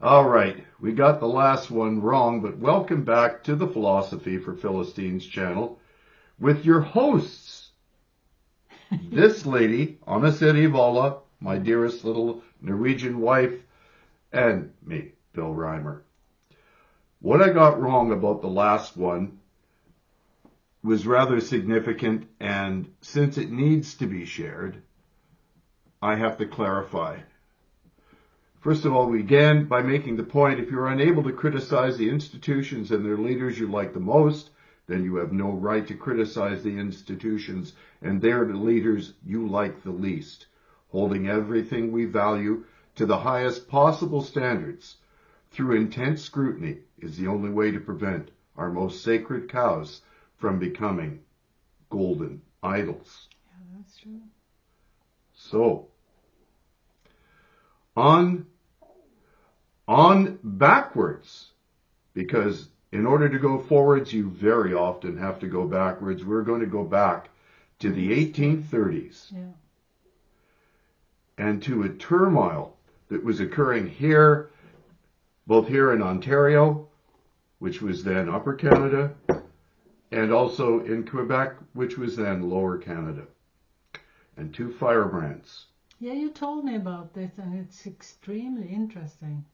All right, we got the last one wrong, but welcome back to the Philosophy for Philistines channel with your hosts, this lady, Anna Serivola, my dearest little Norwegian wife, and me, Bill Reimer. What I got wrong about the last one was rather significant, and since it needs to be shared, I have to clarify. First of all, we began by making the point, if you're unable to criticize the institutions and their leaders you like the most, then you have no right to criticize the institutions and their leaders you like the least. Holding everything we value to the highest possible standards through intense scrutiny is the only way to prevent our most sacred cows from becoming golden idols. Yeah, that's true. So, on backwards, because in order to go forwards, you very often have to go backwards. We're going to go back to the 1830s and to a turmoil that was occurring here, both here in Ontario, which was then Upper Canada, and also in Quebec, which was then Lower Canada, and two firebrands. Yeah, you told me about this, and it's extremely interesting.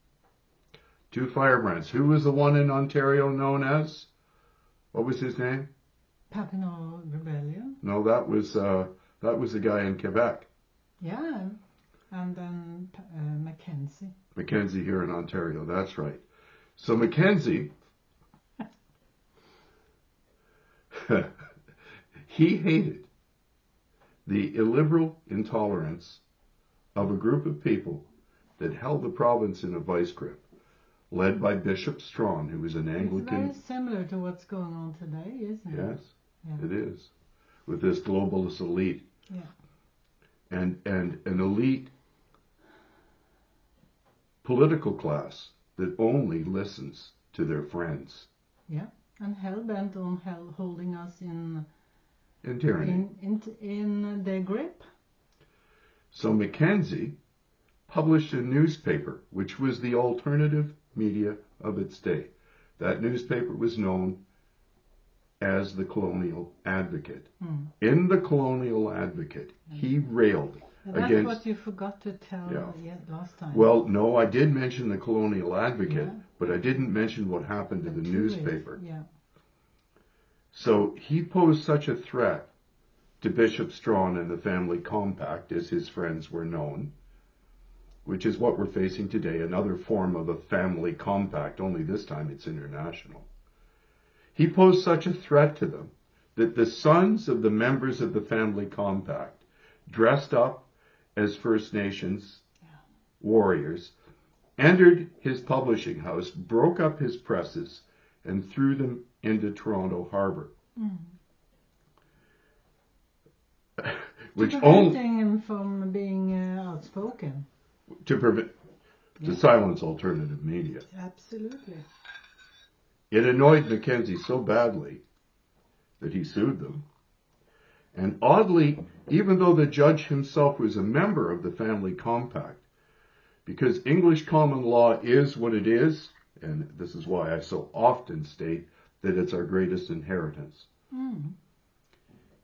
Two firebrands. Who was the one in Ontario known as? What was his name? Papineau Rebellion. No, that was the guy in Quebec. Yeah, and then Mackenzie. Mackenzie here in Ontario. That's right. So Mackenzie, he hated the illiberal intolerance of a group of people that held the province in a vice grip, led by Bishop Strawn, who was an Anglican. It's very similar to what's going on today, isn't it? Yes, yeah. It is. With this globalist elite. Yeah. And an elite political class that only listens to their friends. Yeah, and hell-bent on holding us in tyranny. In their grip. So Mackenzie published a newspaper, which was the alternative media of its day. That newspaper was known as the Colonial Advocate. In the Colonial Advocate, he railed That's against... what you forgot to tell last time. Well, no, I did mention the Colonial Advocate, but I didn't mention what happened to the newspaper. Yeah. So he posed such a threat to Bishop Strawn and the Family Compact, as his friends were known, which is what we're facing today, another form of a family compact, only this time it's international. He posed such a threat to them that the sons of the members of the Family Compact, dressed up as First Nations warriors, entered his publishing house, broke up his presses, and threw them into Toronto Harbor. Which preventing him from being outspoken. To silence alternative media. Absolutely. It annoyed Mackenzie so badly that he sued them. And oddly, even though the judge himself was a member of the Family Compact, because English common law is what it is, and this is why I so often state that it's our greatest inheritance,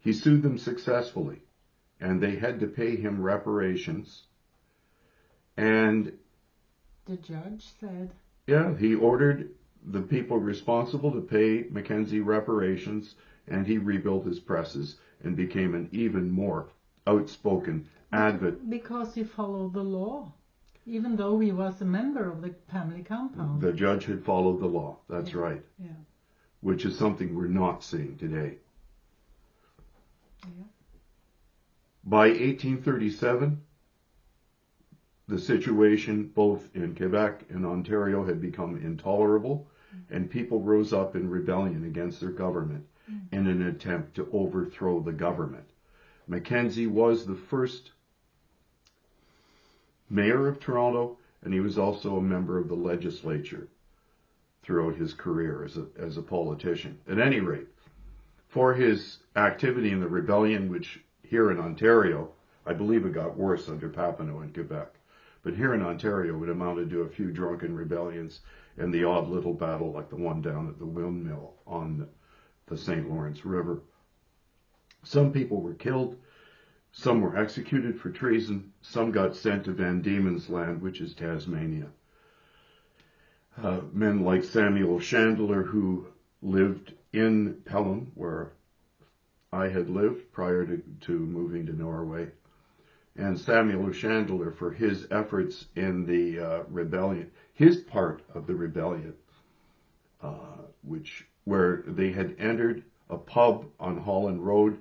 he sued them successfully, and they had to pay him reparations. And the judge said, yeah, he ordered the people responsible to pay Mackenzie reparations, and he rebuilt his presses and became an even more outspoken advocate. Because he followed the law, even though he was a member of the family compound. The judge had followed the law, that's right. Yeah. Which is something we're not seeing today. Yeah. By 1837, the situation both in Quebec and Ontario had become intolerable, and people rose up in rebellion against their government in an attempt to overthrow the government. Mackenzie was the first mayor of Toronto, and he was also a member of the legislature throughout his career as a politician. At any rate, for his activity in the rebellion, which here in Ontario, I believe it got worse under Papineau in Quebec, But here in Ontario, it amounted to a few drunken rebellions and the odd little battle like the one down at the windmill on the St. Lawrence River. Some people were killed, some were executed for treason, some got sent to Van Diemen's Land, which is Tasmania. Men like Samuel Chandler, who lived in Pelham, where I had lived prior to moving to Norway, and Samuel Chandler for his efforts in the rebellion, his part of the rebellion, where they had entered a pub on Holland Road,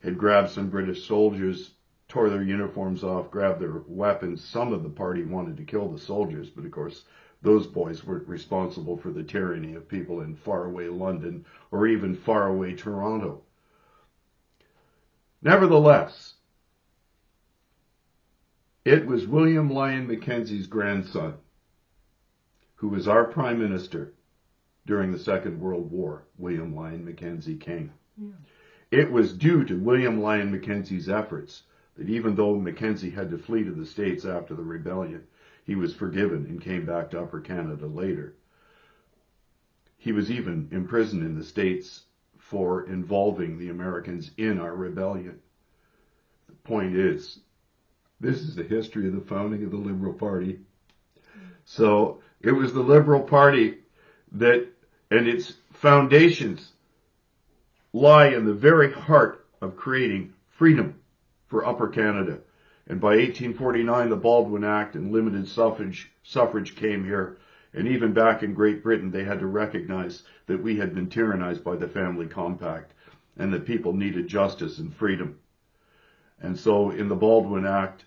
had grabbed some British soldiers, tore their uniforms off, grabbed their weapons. Some of the party wanted to kill the soldiers, but of course those boys weren't responsible for the tyranny of people in faraway London or even faraway Toronto. Nevertheless, it was William Lyon Mackenzie's grandson who was our Prime Minister during the Second World War, William Lyon Mackenzie King. Yeah. It was due to William Lyon Mackenzie's efforts that even though Mackenzie had to flee to the States after the rebellion, he was forgiven and came back to Upper Canada later. He was even imprisoned in the States for involving the Americans in our rebellion. The point is, this is the history of the founding of the Liberal Party. So it was the Liberal Party that, and its foundations lie in the very heart of creating freedom for Upper Canada. And by 1849, the Baldwin Act and limited suffrage came here. And even back in Great Britain, they had to recognize that we had been tyrannized by the Family Compact and that people needed justice and freedom. And so in the Baldwin Act,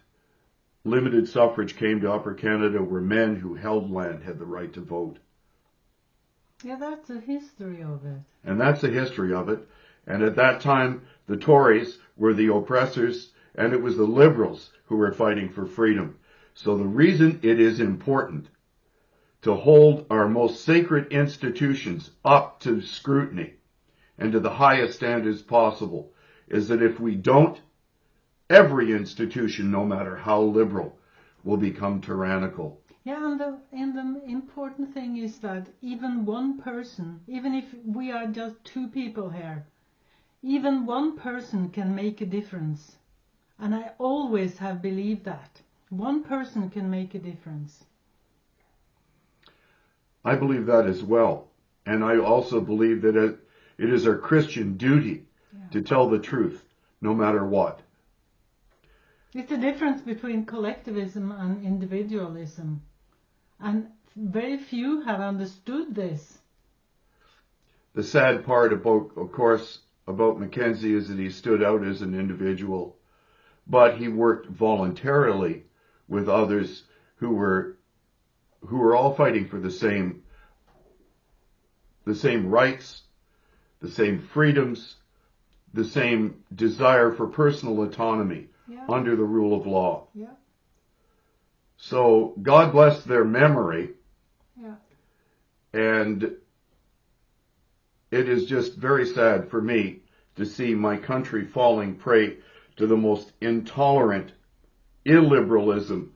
limited suffrage came to Upper Canada, where men who held land had the right to vote. Yeah, that's the history of it. And that's the history of it. And at that time, the Tories were the oppressors, and it was the Liberals who were fighting for freedom. So the reason it is important to hold our most sacred institutions up to scrutiny and to the highest standards possible is that if we don't, every institution, no matter how liberal, will become tyrannical. Yeah, and the important thing is that even one person, even if we are just two people here, even one person can make a difference. And I always have believed that. One person can make a difference. I believe that as well. And I also believe that it is our Christian duty to tell the truth, no matter what. It's the difference between collectivism and individualism. And very few have understood this. The sad part about, of course, about Mackenzie is that he stood out as an individual, but he worked voluntarily with others who were all fighting for the same rights, the same freedoms, the same desire for personal autonomy under the rule of law. Yeah. So God bless their memory. Yeah. And it is just very sad for me to see my country falling prey to the most intolerant illiberalism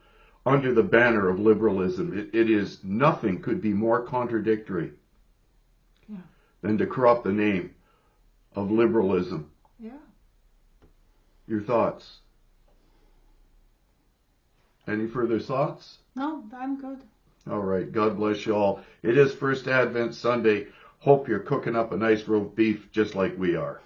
under the banner of liberalism. It is nothing could be more contradictory than to corrupt the name of liberalism. Yeah. Your thoughts? Any further thoughts? No, I'm good. All right. God bless you all. It is First Advent Sunday. Hope you're cooking up a nice roast beef just like we are.